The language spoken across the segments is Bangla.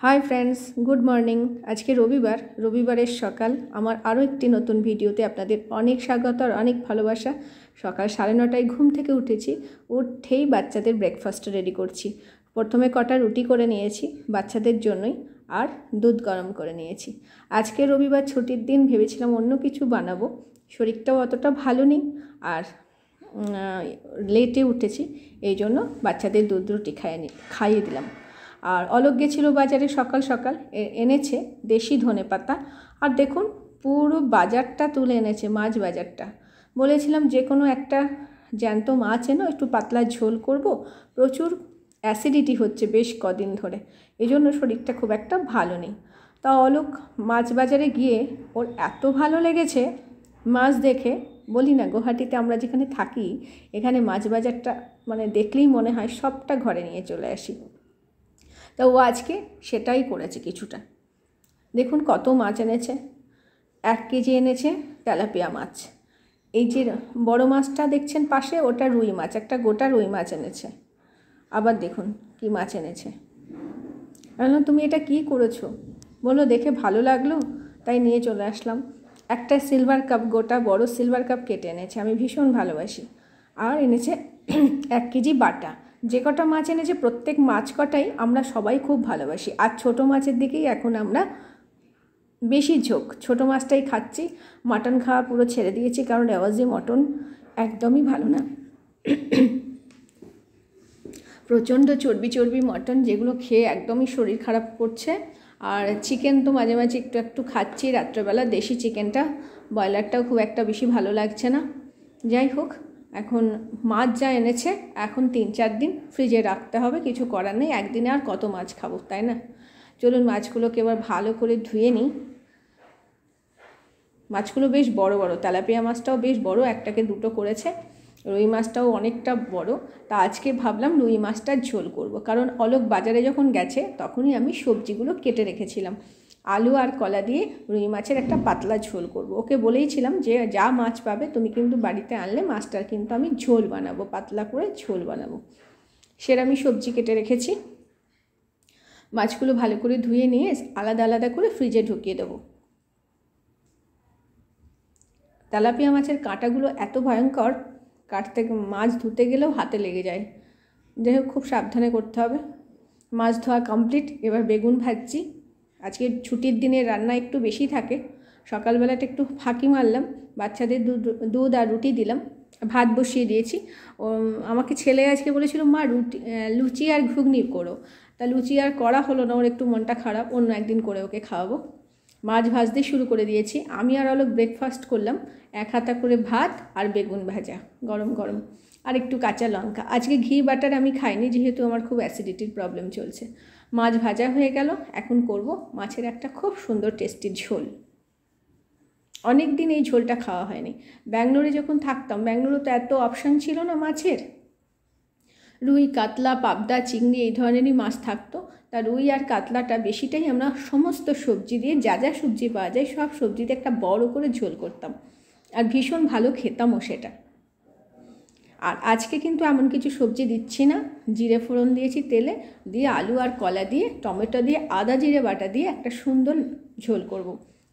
Hi friends, good morning. আজকে রবিবারের সকাল। আমার আরও একটি নতুন ভিডিওতে আপনাদের অনেক স্বাগত আর অনেক ভালোবাসা। সকাল 9:30টায় ঘুম থেকে উঠেছি। উঠেই বাচ্চাদের ব্রেকফাস্ট রেডি করছি। প্রথমে কটা রুটি করে নিয়েছি বাচ্চাদের জন্যই, আর দুধ গরম করে নিয়েছি। আজকে রবিবার, ছুটির দিন, ভেবেছিলাম অন্য কিছু বানাবো। শরীরটাও অতটা ভালো নেই আর লেটে উঠেছি, এই জন্য বাচ্চাদের দুধ রুটি খাইয়ে দিলাম। আর অলোক গেছিলো বাজারে সকাল সকাল, এনেছে দেশি ধনেপাতা। আর দেখুন, পুরো বাজারটা তুলে এনেছে, মাছ বাজারটা। বলেছিলাম যে কোনো একটা জ্যান্ত মাছ এনো, একটু পাতলা ঝোল করব। প্রচুর অ্যাসিডিটি হচ্ছে বেশ কদিন ধরে, এই জন্য শরীরটা খুব একটা ভালো নেই। তা অলোক মাছ বাজারে গিয়ে ওর এত ভালো লেগেছে মাছ দেখে। বলি না, গুয়াহাটিতে আমরা যেখানে থাকি, এখানে মাছ বাজারটা মানে দেখলেই মনে হয় সবটা ঘরে নিয়ে চলে আসি। তা ও আজকে সেটাই করেছে কিছুটা। দেখুন কত মাছ এনেছে। 1 কেজি এনেছে তেলাপিয়া মাছ। এই যে বড় মাছটা দেখছেন পাশে, ওটা রুই মাছ, একটা গোটা রুই মাছ এনেছে। আবার দেখুন কি মাছ এনেছে। বললাম, তুমি এটা কি করেছো? বললো, দেখে ভালো লাগলো তাই নিয়ে চলে আসলাম। একটা সিলভার কাপ, গোটা বড় সিলভার কাপ কেটে এনেছে, আমি ভীষণ ভালোবাসি। আর এনেছে 1 কেজি বাটা। যে কটা মাছ এনেছে প্রত্যেক মাছ কটাই আমরা সবাই খুব ভালোবাসি। আর ছোটো মাছের দিকেই এখন আমরা বেশি ঝোঁক, ছোটো মাছটাই খাচ্ছি। মাটন খাওয়া পুরো ছেড়ে দিয়েছি, কারণ রেওয়াজি মটন একদমই ভালো না। প্রচণ্ড চর্বি মটন, যেগুলো খেয়ে একদমই শরীর খারাপ করছে। আর চিকেন তো মাঝে মাঝে একটু খাচ্ছি রাত্রেবেলা, দেশি চিকেনটা। ব্রয়লারটাও খুব একটা বেশি ভালো লাগছে না। যাই হোক, এখন মাছ যা এনেছে, এখন 3-4 দিন ফ্রিজে রাখতে হবে, কিছু করার নেই। একদিনে আর কত মাছ খাবো, তাই না? চলুন মাছগুলোকে এবার ভালো করে ধুয়ে নিই। মাছগুলো বেশ বড় বড়, তেলাপিয়া মাছটাও বেশ বড়, একটাকে 2টো করেছে। রুই মাছটাও অনেকটা বড়। তা আজকে ভাবলাম রুই মাছটার ঝোল করব, কারণ অলোক বাজারে যখন গেছে তখনই আমি সবজিগুলো কেটে রেখেছিলাম। আলু আর কলা দিয়ে রুই মাছের একটা পাতলা ঝোল করব। ওকে বলেইছিলাম যে যা মাছ পাবে তুমি কিন্তু বাড়িতে আনলে মাছটার কিন্তু আমি ঝোল বানাবো, পাতলা করে ঝোল বানাবো। সেটা আমি সবজি কেটে রেখেছি। মাছগুলো ভালো করে ধুয়ে নিয়ে আলাদা আলাদা করে ফ্রিজে ঢুকিয়ে দেবো। তেলাপিয়া মাছের কাঁটাগুলো এত ভয়ঙ্কর, কাটতে মাছ ধুতে গেলেও হাতে লেগে যায়। যাই হোক, খুব সাবধানে করতে হবে। মাছ ধোয়া কমপ্লিট। এবার বেগুন ভাজছি। আজকে ছুটির দিনে রান্না একটু বেশি থাকে। সকালবেলাটা একটু ফাঁকি মারলাম, বাচ্চাদের দুধ আর রুটি দিলাম, ভাত বসিয়ে দিয়েছি। আমাকে ছেলে আজকে বলেছিল, মা লুচি আর ঘুগনি করো। তা লুচি আর করা হলো না, ওর একটু মনটা খারাপ, অন্য একদিন করে ওকে খাওয়াবো। মাছ ভাজতে শুরু করে দিয়েছি। আমি আর অলোক ব্রেকফাস্ট করলাম, 1 হাতা করে ভাত আর বেগুন ভাজা গরম গরম, আর একটু কাঁচা লঙ্কা। আজকে ঘি বাটার আমি খাইনি, যেহেতু আমার খুব অ্যাসিডিটির প্রবলেম চলছে। মাছ ভাজা হয়ে গেল, এখন করব মাছের একটা খুব সুন্দর টেস্টি ঝোল। অনেক দিন এই ঝোলটা খাওয়া হয়নি। ব্যাঙ্গালোরে যখন থাকতাম, ব্যাঙ্গালোরে তো এত অপশান ছিল না মাছের। রুই, কাতলা, পাবদা, চিংড়ি এই ধরনেরই মাছ থাকতো। তা রুই আর কাতলাটা বেশিটাই আমরা সমস্ত সবজি দিয়ে, যা যা সবজি পাওয়া যায় সব সবজিতে একটা বড় করে ঝোল করতাম, আর ভীষণ ভালো খেতামও সেটা। আর আজকে কিন্তু এমন কিছু সবজি দিচ্ছি না, জিরে ফোড়ন দিয়েছি তেলে, দিয়ে আলু আর কলা দিয়ে, টমেটো দিয়ে, আদা জিরে বাটা দিয়ে একটা সুন্দর ঝোল করব।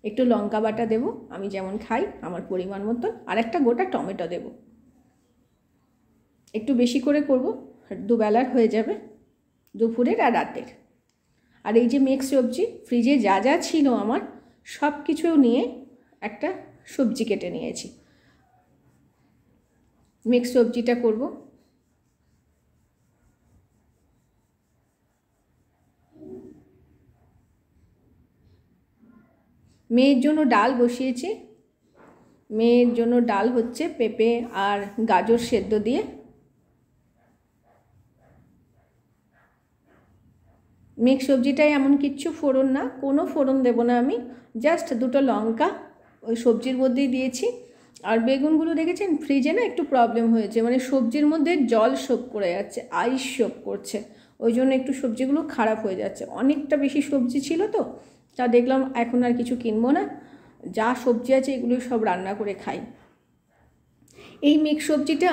একটু লঙ্কা বাটা দেব, আমি যেমন খাই আমার পরিমাণ মতো, আর একটা গোটা টমেটো দেব। একটু বেশি করে করব, 2 বেলার হয়ে যাবে, দুপুরের আর রাতের। আর এই যে মিক্স সবজি, ফ্রিজে যা যা ছিল আমার সব কিছু নিয়ে একটা সবজি কেটে নিয়েছি। মিক্স সবজিটা করব। মেয়ের জন্য ডাল বসিয়েছি। মেয়ের জন্য ডাল হচ্ছে পেঁপে আর গাজর সেদ্ধ দিয়ে। মিক্স সবজিটাই এমন কিচ্ছু ফোড়ন না, কোনো ফোড়ন দেব না আমি, জাস্ট 2টো লঙ্কা ওই সবজির মধ্যেই দিয়েছি। আর বেগুনগুলো দেখেছেন ফ্রিজে না একটু প্রবলেম হয়েছে, মানে সবজির মধ্যে জল সোপ করে যাচ্ছে, আইস সোপ করছে, ওই জন্য একটু সবজিগুলো খারাপ হয়ে যাচ্ছে। অনেকটা বেশি সবজি ছিল তো, তা দেখলাম এখন আর কিছু কিনবো না, যা সবজি আছে এগুলো সব রান্না করে খাই। এই মিক্স সবজিটা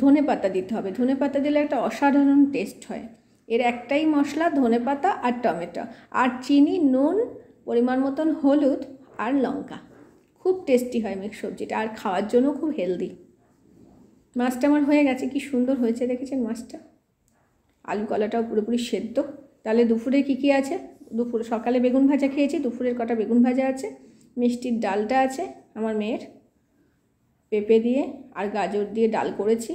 ধনেপাতা দিতে হবে, ধনেপাতা দিলে একটা অসাধারণ টেস্ট হয়। এর একটাই মশলা, ধনেপাতা আর টমেটো আর চিনি, নুন, পরিমাণ মতন হলুদ আর লঙ্কা। খুব টেস্টি হয় মিক্স সবজিটা, আর খাওয়ার জন্য খুব হেলদি। মাছটা আমার হয়ে গেছে, কি সুন্দর হয়েছে দেখেছেন মাছটা। আলু কলাটাও পুরোপুরি সেদ্ধ। তাহলে দুপুরে কি আছে? সকালে বেগুন ভাজা খেয়েছি, দুপুরের কটা বেগুন ভাজা আছে, মিষ্টির ডালটা আছে আমার মেয়ের, পেঁপে দিয়ে আর গাজর দিয়ে ডাল করেছি,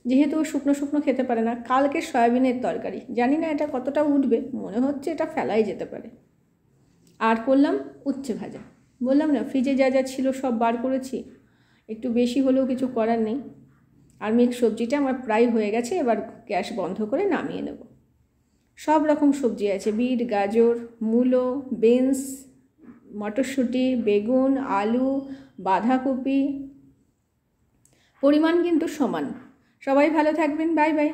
যেহেতু ও শুকনো শুকনো খেতে পারে না। কালকে সয়াবিনের তরকারি, জানি না এটা কতটা উঠবে, মনে হচ্ছে এটা ফেলাই যেতে পারে। আর করলাম উচ্ছে ভাজা। বললাম না ফ্রিজে যা যা ছিল সব বার করেছি, একটু বেশি হলেও কিছু করার নেই। আর মিক্স সবজিটা আমার প্রায় হয়ে গেছে, এবার গ্যাস বন্ধ করে নামিয়ে নেব। সব রকম সবজি আছে, বিট, গাজর, মূলো, বিনস, মটরশুঁটি, বেগুন, আলু, বাঁধাকপি, পরিমাণ কিন্তু সমান। সবাই ভালো থাকবেন, বাই বাই।